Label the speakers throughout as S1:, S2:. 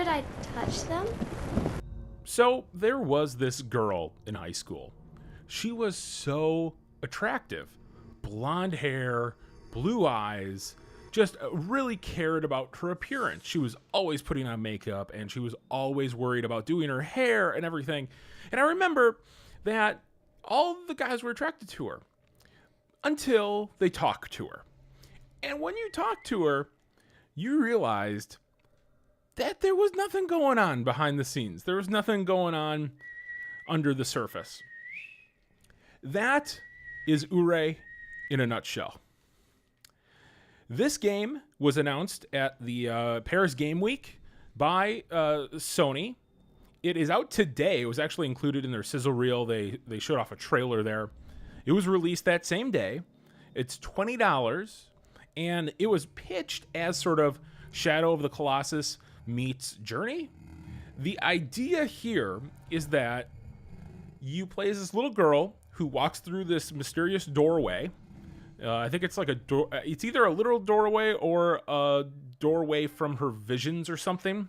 S1: Should I touch them?
S2: So there was this girl in high school. She was so attractive. Blonde hair, blue eyes, just really cared about her appearance. She was always putting on makeup, and she was always worried about doing her hair and everything. And I remember that all the guys were attracted to her until they talked to her. And when you talked to her, you realized that there was nothing going on behind the scenes. There was nothing going on under the surface. That is Oure in a nutshell. This game was announced at the Paris Game Week by Sony. It is out today. It was actually included in their sizzle reel. They showed off a trailer there. It was released that same day. It's $20, and it was pitched as sort of Shadow of the Colossus meets Journey. The idea here is that you play as this little girl who walks through this mysterious doorway. I think it's like a door. It's either a literal doorway or a doorway from her visions or something.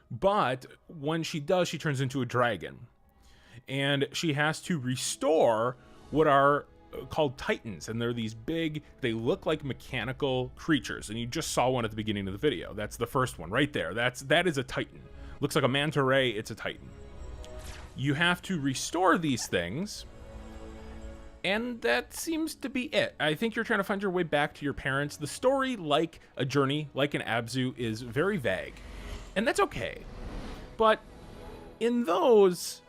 S2: But when she does, she turns into a dragon. And she has to restore what are called titans. And they're these big, they look like mechanical creatures. And you just saw one at the beginning of the video. That's the first one right there. That is a titan. Looks like a manta ray. It's a titan. You have to restore these things. And that seems to be it. I think you're trying to find your way back to your parents. The story, like a Journey, like an Abzu, is very vague. And that's okay. But in those,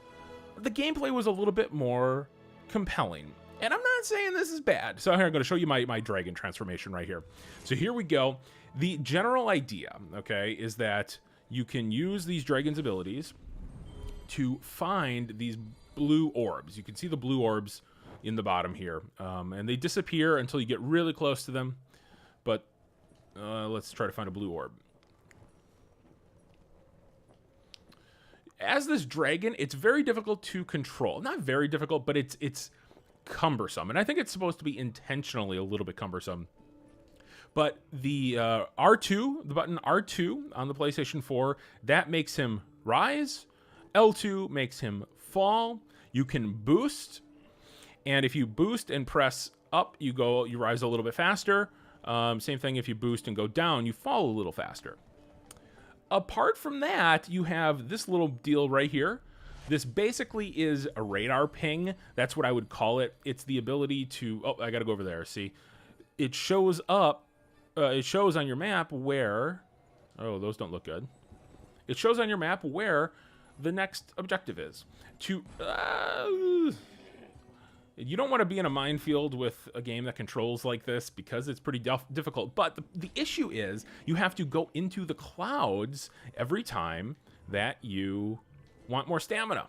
S2: the gameplay was a little bit more compelling. And I'm not saying this is bad. So here, I'm going to show you my dragon transformation right here. So here we go. The general idea, okay, is that you can use these dragon's abilities to find these blue orbs. You can see the blue orbs in the bottom here, and they disappear until you get really close to them. But let's try to find a blue orb. As this dragon, it's very difficult to control. Not very difficult, but it's cumbersome, and I think it's supposed to be intentionally a little bit cumbersome. But the R2, the button R2 on the PlayStation 4, that makes him rise. L2 makes him fall. You can boost. And if you boost and press up, you rise a little bit faster. Same thing if you boost and go down, you fall a little faster. Apart from that, you have this little deal right here. This basically is a radar ping. That's what I would call it. It's the ability to... Oh, I got to go over there. See? It shows up... it shows on your map where... Oh, those don't look good. It shows on your map where the next objective is. You don't want to be in a minefield with a game that controls like this because it's pretty difficult. But the issue is you have to go into the clouds every time that you want more stamina.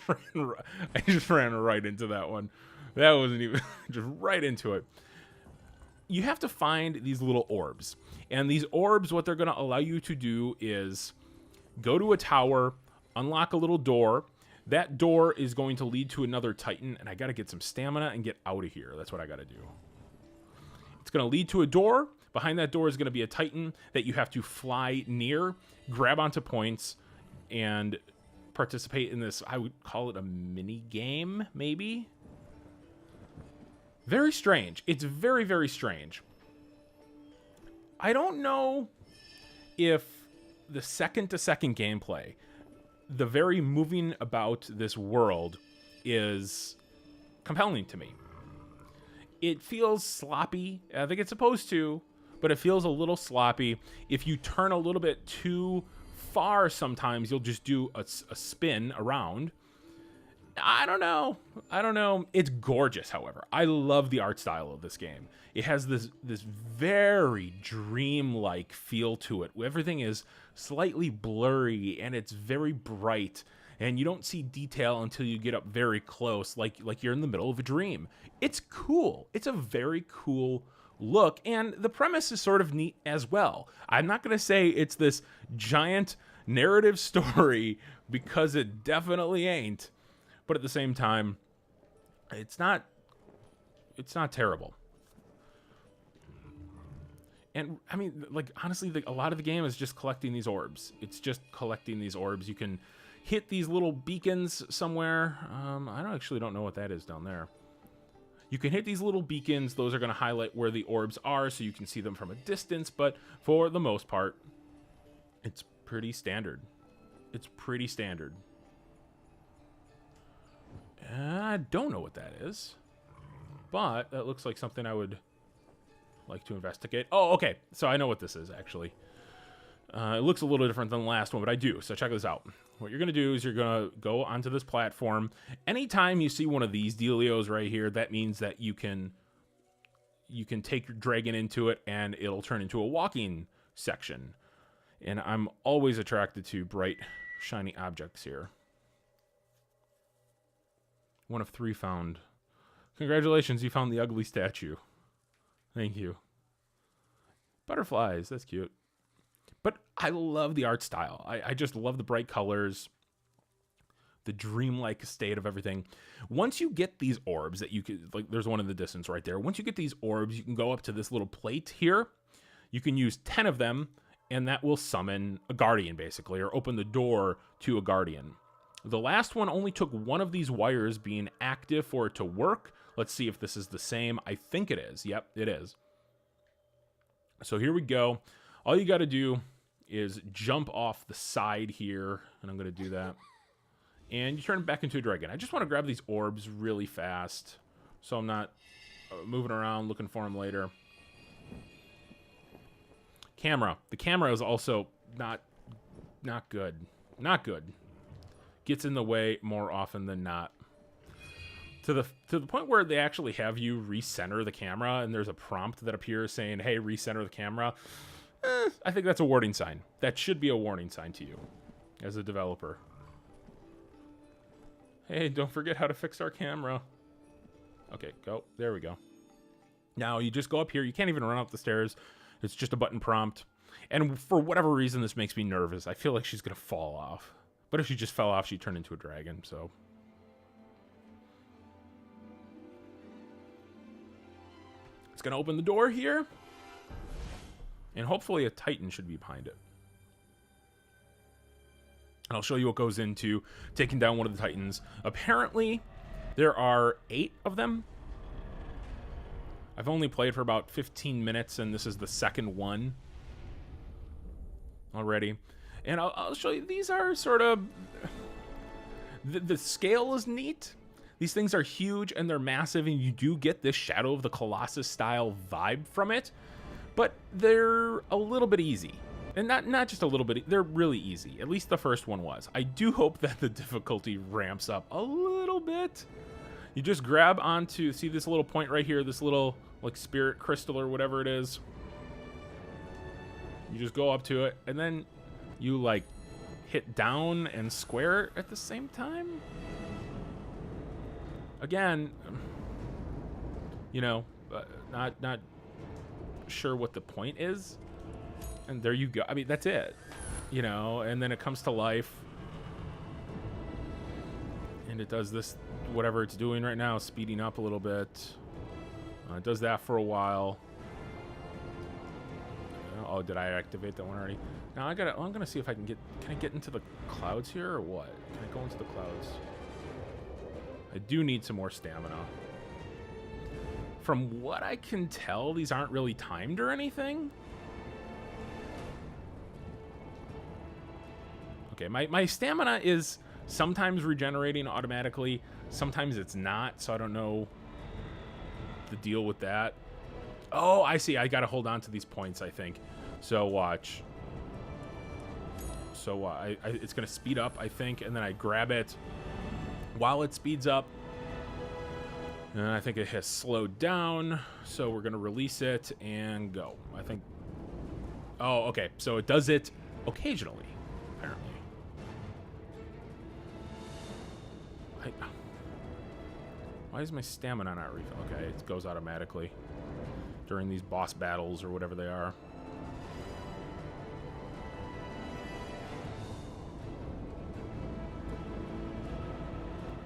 S2: I just ran right into that one. That wasn't even... just right into it. You have to find these little orbs. And these orbs, what they're going to allow you to do is go to a tower, unlock a little door. That door is going to lead to another Titan, and I got to get some stamina and get out of here. That's what I got to do. It's going to lead to a door. Behind that door is going to be a Titan that you have to fly near, grab onto points, and participate in this. I would call it a mini game, maybe. Very strange. It's very, very strange. I don't know if the second-to-second gameplay, the very moving about this world, is compelling to me. It feels sloppy. I think it's supposed to, but it feels a little sloppy. If you turn a little bit too far sometimes, you'll just do a spin around. I don't know. It's gorgeous, however. I love the art style of this game. It has this very dreamlike feel to it. Everything is slightly blurry, and it's very bright, and you don't see detail until you get up very close, like you're in the middle of a dream. It's cool. It's a very cool look, and the premise is sort of neat as well. I'm not going to say it's this giant narrative story, because it definitely ain't. But at the same time, it's not terrible. And I mean, like, honestly, a lot of the game is just collecting these orbs. It's just collecting these orbs. You can hit these little beacons somewhere. I don't know what that is down there. You can hit these little beacons. Those are going to highlight where the orbs are so you can see them from a distance. But for the most part, it's pretty standard. It's pretty standard. I don't know what that is. But that looks like something I would like to investigate. Oh, okay. So I know what this is, actually. It looks a little different than the last one, but I do. So check this out. What you're going to do is you're going to go onto this platform. Anytime you see one of these dealios right here, that means that you can take your dragon into it, and it'll turn into a walking section. And I'm always attracted to bright, shiny objects here. 1 of 3 found. Congratulations, you found the ugly statue. Thank you. Butterflies, that's cute. But I love the art style. I just love the bright colors, the dreamlike state of everything. Once you get these orbs that you could, like, there's one in the distance right there. Once you get these orbs, you can go up to this little plate here. You can use 10 of them, and that will summon a guardian, basically, or open the door to a guardian. The last one only took 1 of these wires being active for it to work. Let's see if this is the same. I think it is. Yep, it is. So here we go. All you got to do is jump off the side here, and I'm going to do that. And you turn it back into a dragon. I just want to grab these orbs really fast, so I'm not moving around looking for them later. Camera. The camera is also not good. Not good. Gets in the way more often than not. To the point where they actually have you recenter the camera, and there's a prompt that appears saying, hey, recenter the camera. I think that's a warning sign. That should be a warning sign to you as a developer. Hey, don't forget how to fix our camera. Okay, go. There we go. Now, you just go up here. You can't even run up the stairs. It's just a button prompt. And for whatever reason, this makes me nervous. I feel like she's going to fall off. But if she just fell off, she'd turn into a dragon, so... It's going to open the door here. And hopefully a Titan should be behind it. And I'll show you what goes into taking down one of the Titans. Apparently, there are 8 of them. I've only played for about 15 minutes, and this is the second one already. And I'll show you, these are sort of... The scale is neat. These things are huge, and they're massive, and you do get this Shadow of the Colossus style vibe from it. But they're a little bit easy. And not just a little bit, they're really easy. At least the first one was. I do hope that the difficulty ramps up a little bit. You just grab onto, see this little point right here, this little, like, spirit crystal or whatever it is. You just go up to it, and then you, like, hit down and square at the same time. Again, you know, not sure what the point is. And there you go. I mean, that's it. You know, and then it comes to life. And it does this, whatever it's doing right now, speeding up a little bit. It does that for a while. Oh, did I activate that one already? Now I'm gonna see if I can I get into the clouds here or what? Can I go into the clouds? I do need some more stamina. From what I can tell, these aren't really timed or anything. Okay, my stamina is sometimes regenerating automatically, sometimes it's not, so I don't know the deal with that. Oh, I see. I gotta hold on to these points, I think. So watch. So it's gonna speed up, I think, and then I grab it while it speeds up. And I think it has slowed down, so we're gonna release it and go. I think. Oh, okay. So it does it occasionally, apparently. Why is my stamina not refill? Okay, it goes automatically during these boss battles or whatever they are.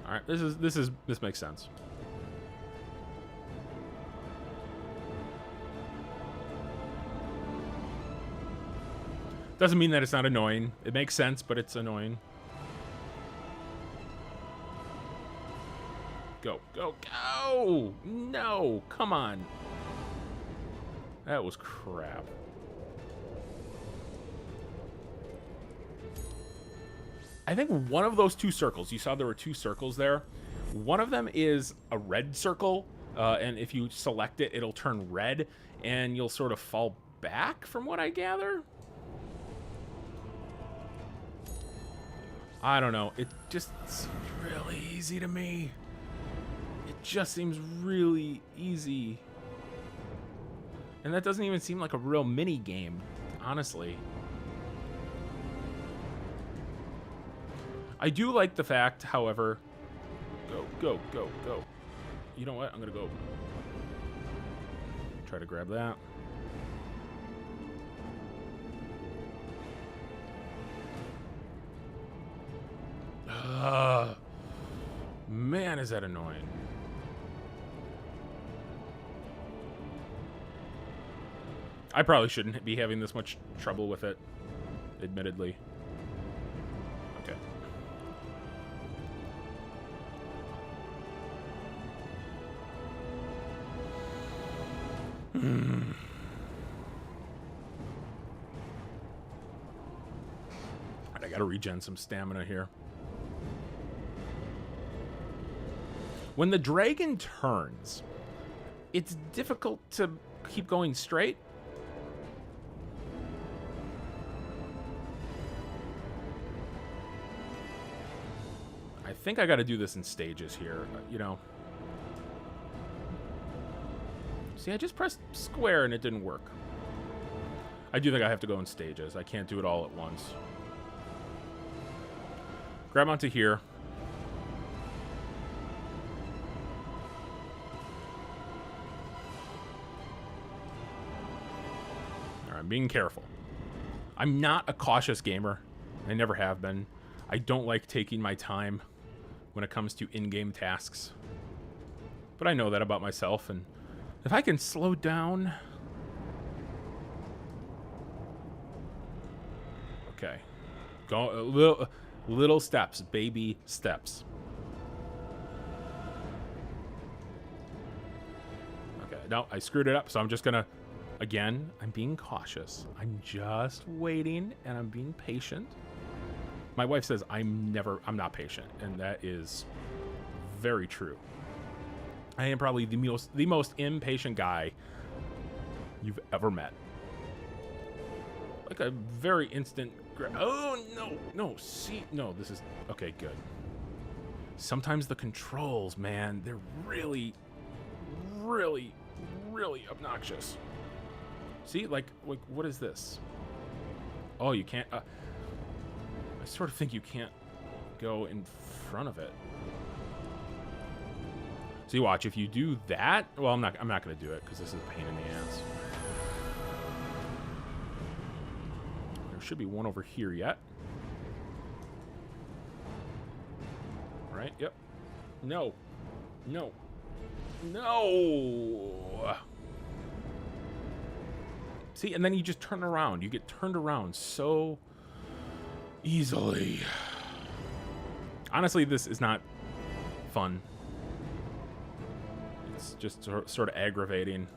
S2: All right, this makes sense. Doesn't mean that it's not annoying. It makes sense, but it's annoying. Go, go, go! No, come on. That was crap. I think one of those two circles, you saw there were two circles there. One of them is a red circle, and if you select it, it'll turn red, and you'll sort of fall back, from what I gather. I don't know. It just seems really easy to me. It just seems really easy. And that doesn't even seem like a real mini game, honestly. I do like the fact, however... Go, go, go, go. You know what? I'm gonna go. Try to grab that. Man, is that annoying. I probably shouldn't be having this much trouble with it, admittedly. Okay. I gotta regen some stamina here. When the dragon turns, it's difficult to keep going straight. I think I gotta do this in stages here, you know. See, I just pressed square and it didn't work. I do think I have to go in stages. I can't do it all at once. Grab onto here. All right, I'm being careful. I'm not a cautious gamer. I never have been. I don't like taking my time when it comes to in-game tasks. But I know that about myself, and if I can slow down... Okay. Go little steps, baby steps. Okay, no, I screwed it up, so I'm just gonna... Again, I'm being cautious. I'm just waiting, and I'm being patient. My wife says I'm not patient, and that is very true. I am probably the most impatient guy you've ever met. Like a very instant... Oh, no, no, see, no, this is... Okay, good. Sometimes the controls, man, they're really, really, really obnoxious. See, like what is this? Oh, you can't... I sort of think you can't go in front of it. See, watch, if you do that... Well, I'm not going to do it, because this is a pain in the ass. There should be one over here yet. Right? Yep. No. No. No! See, and then you just turn around. You get turned around so easily. Honestly, this is not fun. It's just sort of aggravating.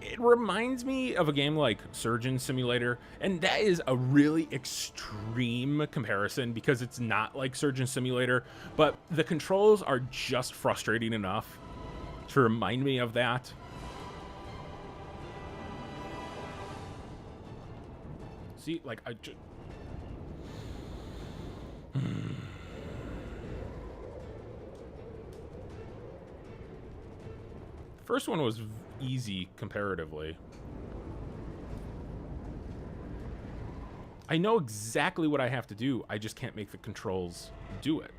S2: It reminds me of a game like Surgeon Simulator, and that is a really extreme comparison because it's not like Surgeon Simulator, but the controls are just frustrating enough to remind me of that. See, like, I just... First one was easy comparatively. I know exactly what I have to do. I just can't make the controls do it.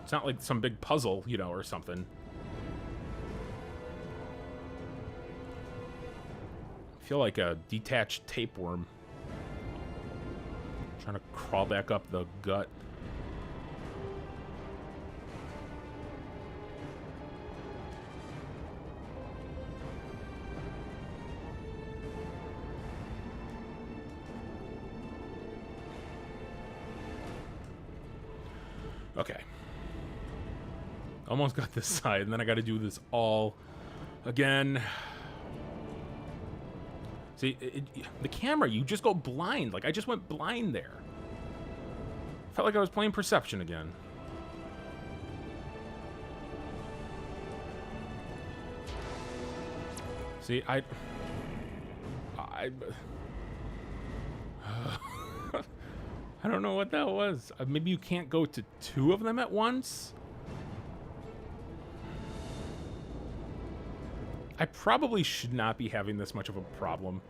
S2: It's not like some big puzzle, you know, or something. I feel like a detached tapeworm. Trying to crawl back up the gut. Okay. Almost got this side, and then I got to do this all again. See, the camera, you just go blind. Like, I just went blind there. Felt like I was playing Perception again. See, I don't know what that was. Maybe you can't go to 2 of them at once? I probably should not be having this much of a problem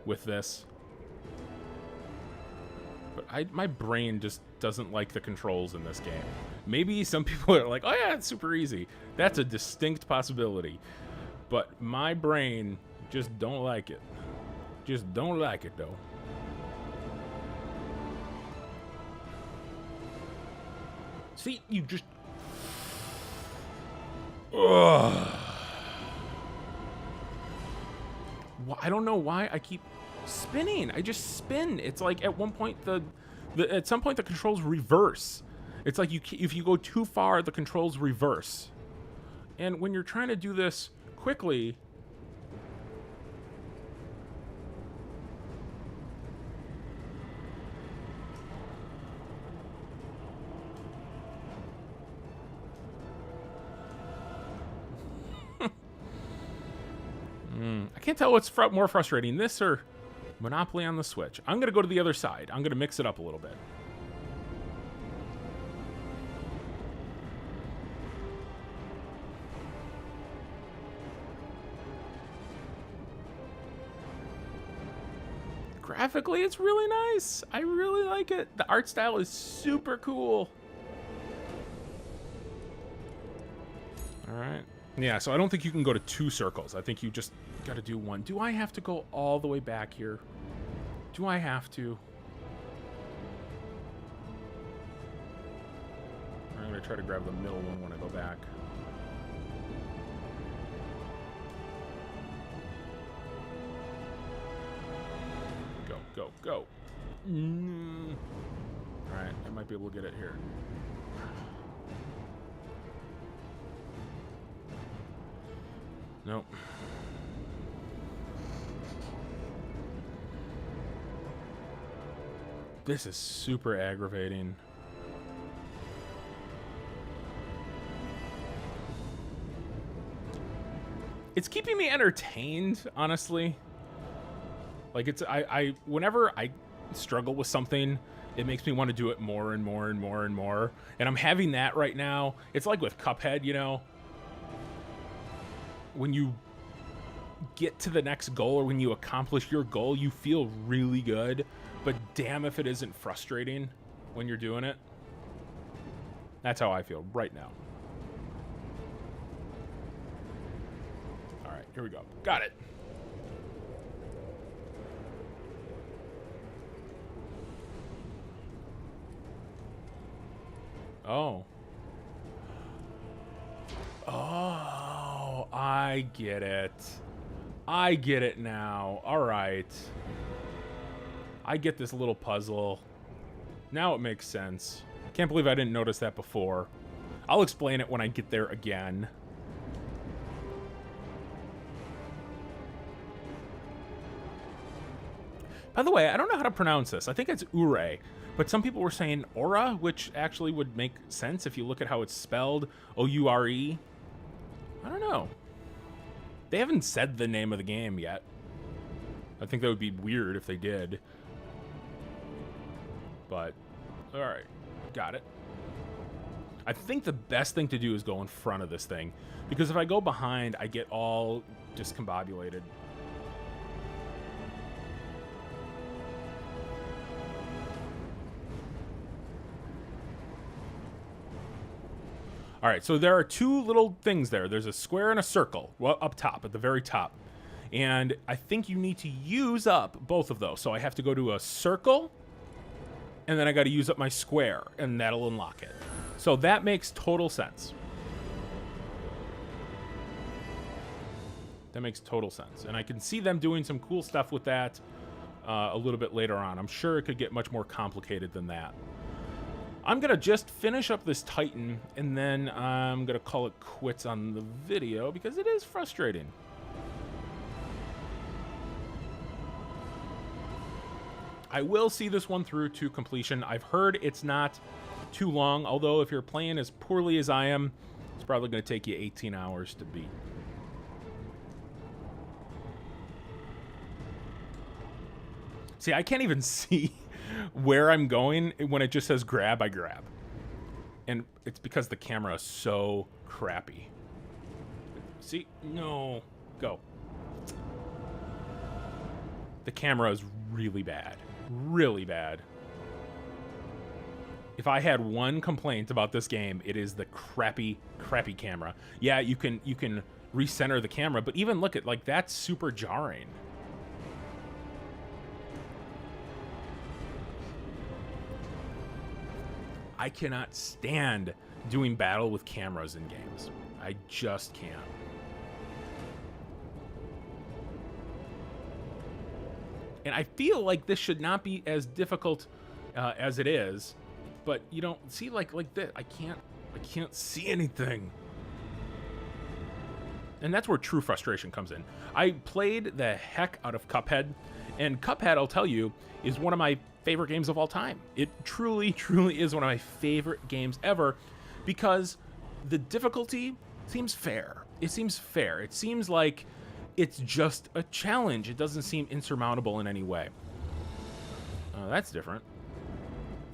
S2: with this. But my brain just doesn't like the controls in this game. Maybe some people are like, oh yeah, it's super easy. That's a distinct possibility. But my brain just don't like it. Just don't like it, though. See, you just... Ugh. I don't know why I keep spinning. I just spin. It's like at one point at some point the controls reverse. It's like if you go too far, the controls reverse. And when you're trying to do this quickly, I can't tell what's more frustrating, this or Monopoly on the Switch. I'm going to go to the other side. I'm going to mix it up a little bit. Graphically, it's really nice. I really like it. The art style is super cool. All right. Yeah, so I don't think you can go to 2 circles. I think you just got to do 1. Do I have to go all the way back here? Do I have to? I'm going to try to grab the middle one when I go back. Go, go, go. All right, I might be able to get it here. Nope. This is super aggravating. It's keeping me entertained, honestly. Like, it's whenever I struggle with something, it makes me want to do it more and more and more and more. And I'm having that right now. It's like with Cuphead, you know. When you get to the next goal or when you accomplish your goal, you feel really good. But damn if it isn't frustrating when you're doing it. That's how I feel right now. All right, here we go. Got it. Oh. Oh, I get it. I get it now. All right. I get this little puzzle. Now it makes sense. Can't believe I didn't notice that before. I'll explain it when I get there again. By the way, I don't know how to pronounce this. I think it's Oure, but some people were saying Aura, which actually would make sense if you look at how it's spelled. O-U-R-E. I don't know. They haven't said the name of the game yet. I think that would be weird if they did. But, all right, got it. I think the best thing to do is go in front of this thing, because if I go behind, I get all discombobulated. All right, so there are 2 little things there. There's a square and a circle, well, up top, at the very top. And I think you need to use up both of those. So I have to go to a circle, and then I got to use up my square, and that'll unlock it. So that makes total sense. That makes total sense. And I can see them doing some cool stuff with that a little bit later on. I'm sure it could get much more complicated than that. I'm going to just finish up this Titan, and then I'm going to call it quits on the video because it is frustrating. I will see this one through to completion. I've heard it's not too long, although if you're playing as poorly as I am, it's probably going to take you 18 hours to beat. See, I can't even see where I'm going when it just says grab, I grab. And it's because the camera is so crappy. See? No. Go. The camera is really bad. Really bad. If I had one complaint about this game, it is the crappy camera. Yeah, you can recenter the camera, but even look at, like, that's super jarring. I cannot stand doing battle with cameras in games. I just can't. And I feel like this should not be as difficult as it is, but you don't see like this. I can't see anything. And that's where true frustration comes in. I played the heck out of Cuphead, and Cuphead, I'll tell you, is one of my favorite games of all time. It truly is one of my favorite games ever because the difficulty seems fair. It seems fair. It seems like it's just a challenge. It doesn't seem insurmountable in any way. That's different.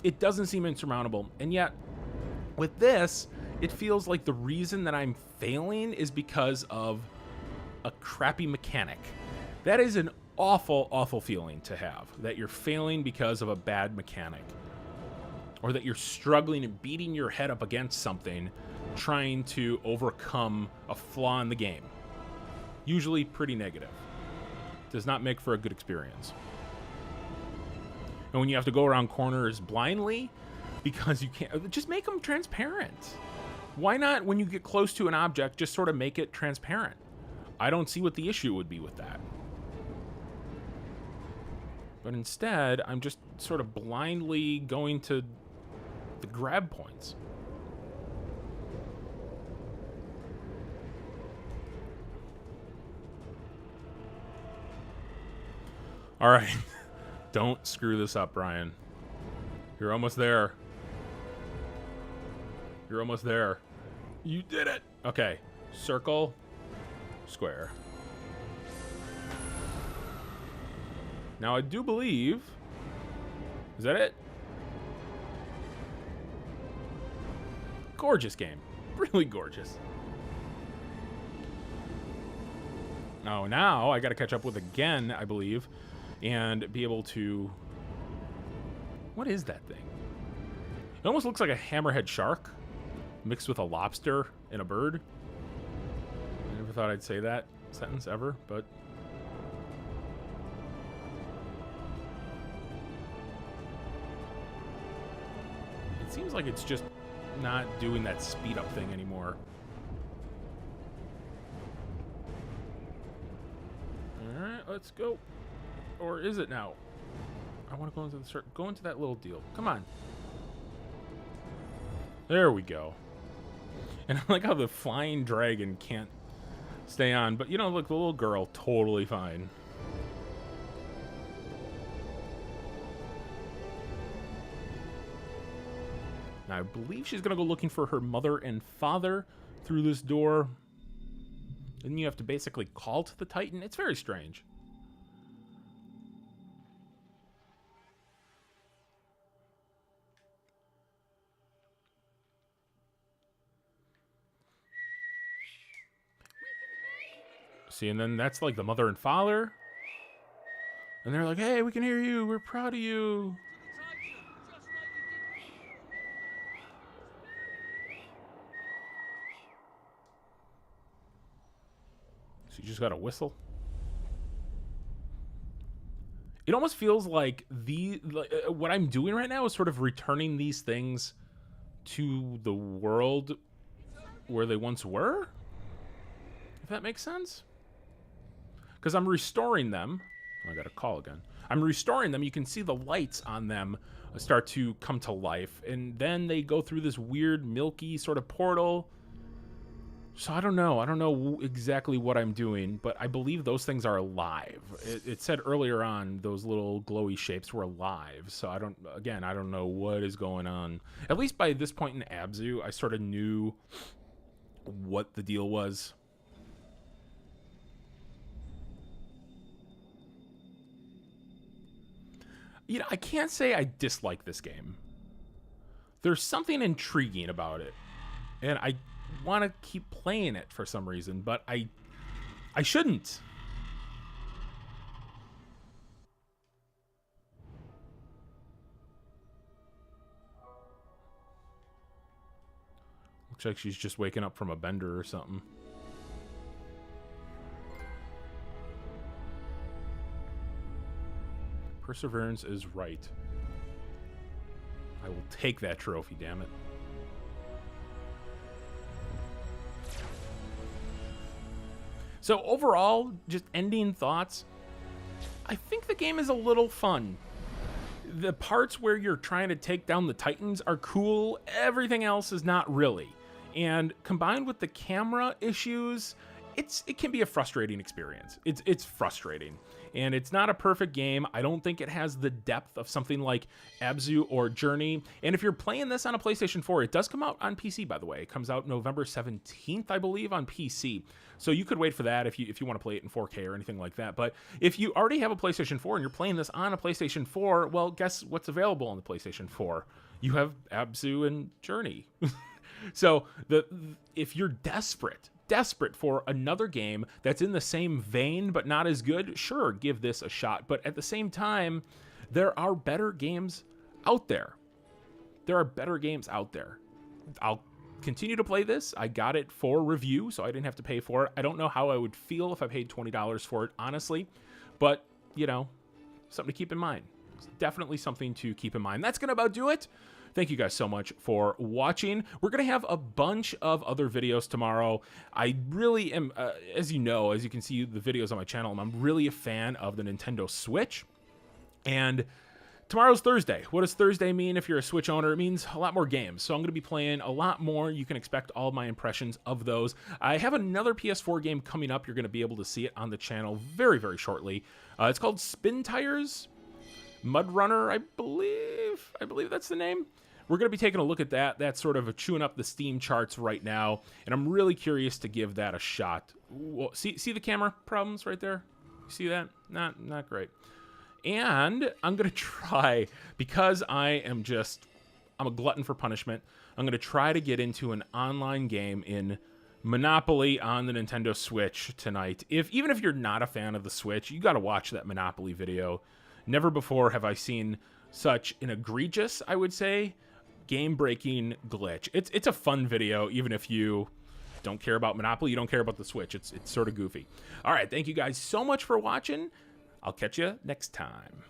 S2: It doesn't seem insurmountable, and yet with this, it feels like the reason that I'm failing is because of a crappy mechanic. That is an awful feeling to have, that you're failing because of a bad mechanic, or that you're struggling and beating your head up against something trying to overcome a flaw in the game. Usually pretty negative. Does not make for a good experience. And when you have to go around corners blindly because you can't, just make them transparent. Why not, when you get close to an object, just sort of make it transparent? I don't see what the issue would be with that. But instead, I'm just sort of blindly going to the grab points. All right. Don't screw this up, Brian. You're almost there. You're almost there. You did it. Okay. Circle. Square. Now, I do believe... Is that it? Gorgeous game. Really gorgeous. Oh, now I got to catch up with again, I believe, and be able to... What is that thing? It almost looks like a hammerhead shark mixed with a lobster and a bird. I never thought I'd say that sentence ever, but... It seems like it's just not doing that speed up thing anymore. Alright, let's go. Or is it now? I want to go into the circle. Go into that little deal. Come on. There we go. And I like how the flying dragon can't stay on. But, you know, look, the little girl, totally fine. Now, I believe she's going to go looking for her mother and father through this door. And you have to basically call to the Titan. It's very strange. See, and then that's like the mother and father. And they're like, hey, we can hear you. We're proud of you. So you just got to whistle. It almost feels like what I'm doing right now is sort of returning these things to the world where they once were. If that makes sense. Because I'm restoring them. Oh, I got a call again. I'm restoring them. You can see the lights on them start to come to life, and then they go through this weird milky sort of portal. So I don't know exactly what I'm doing, but I believe those things are alive. It said earlier on those little glowy shapes were alive, so I don't know what is going on. At least by this point in Abzu, I sort of knew what the deal was. You know, I can't say I dislike this game. There's something intriguing about it, and I want to keep playing it for some reason, but I shouldn't. Looks like she's just waking up from a bender or something. Perseverance is right. I will take that trophy, damn it. So overall, just ending thoughts, I think the game is a little fun. The parts where you're trying to take down the Titans are cool. Everything else is not really. And combined with the camera issues, it can be a frustrating experience. It's frustrating. And it's not a perfect game. I don't think it has the depth of something like Abzu or Journey. And if you're playing this on a PlayStation 4, it does come out on PC, by the way. It comes out November 17th, I believe, on PC. So you could wait for that if you want to play it in 4K or anything like that. But if you already have a PlayStation 4 and you're playing this on a PlayStation 4, well, guess what's available on the PlayStation 4? You have Abzu and Journey. So if you're desperate for another game that's in the same vein but not as good, sure, give this a shot. But at the same time, there are better games out there. I'll continue to play this. I got it for review, so I didn't have to pay for it. I don't know how I would feel if I paid $20 for it, honestly. But, you know, something to keep in mind. It's definitely something to keep in mind. That's going to about do it. Thank you guys so much for watching. We're going to have a bunch of other videos tomorrow. I really am, as you can see the videos on my channel, I'm really a fan of the Nintendo Switch. And tomorrow's Thursday. What does Thursday mean if you're a Switch owner? It means a lot more games. So I'm going to be playing a lot more. You can expect all of my impressions of those. I have another PS4 game coming up. You're going to be able to see it on the channel very, very shortly. It's called Spin Tires Mud Runner, I believe that's the name. We're going to be taking a look at that. That's sort of chewing up the Steam charts right now, and I'm really curious to give that a shot. See the camera problems right there? You see that? Not great. And I'm going to try, because I'm a glutton for punishment, I'm going to try to get into an online game in Monopoly on the Nintendo Switch tonight. Even if you're not a fan of the Switch, you got to watch that Monopoly video. Never before have I seen such an egregious, I would say, game-breaking glitch. It's a fun video, even if you don't care about Monopoly, you don't care about the Switch. It's sort of goofy. All right, thank you guys so much for watching. I'll catch you next time.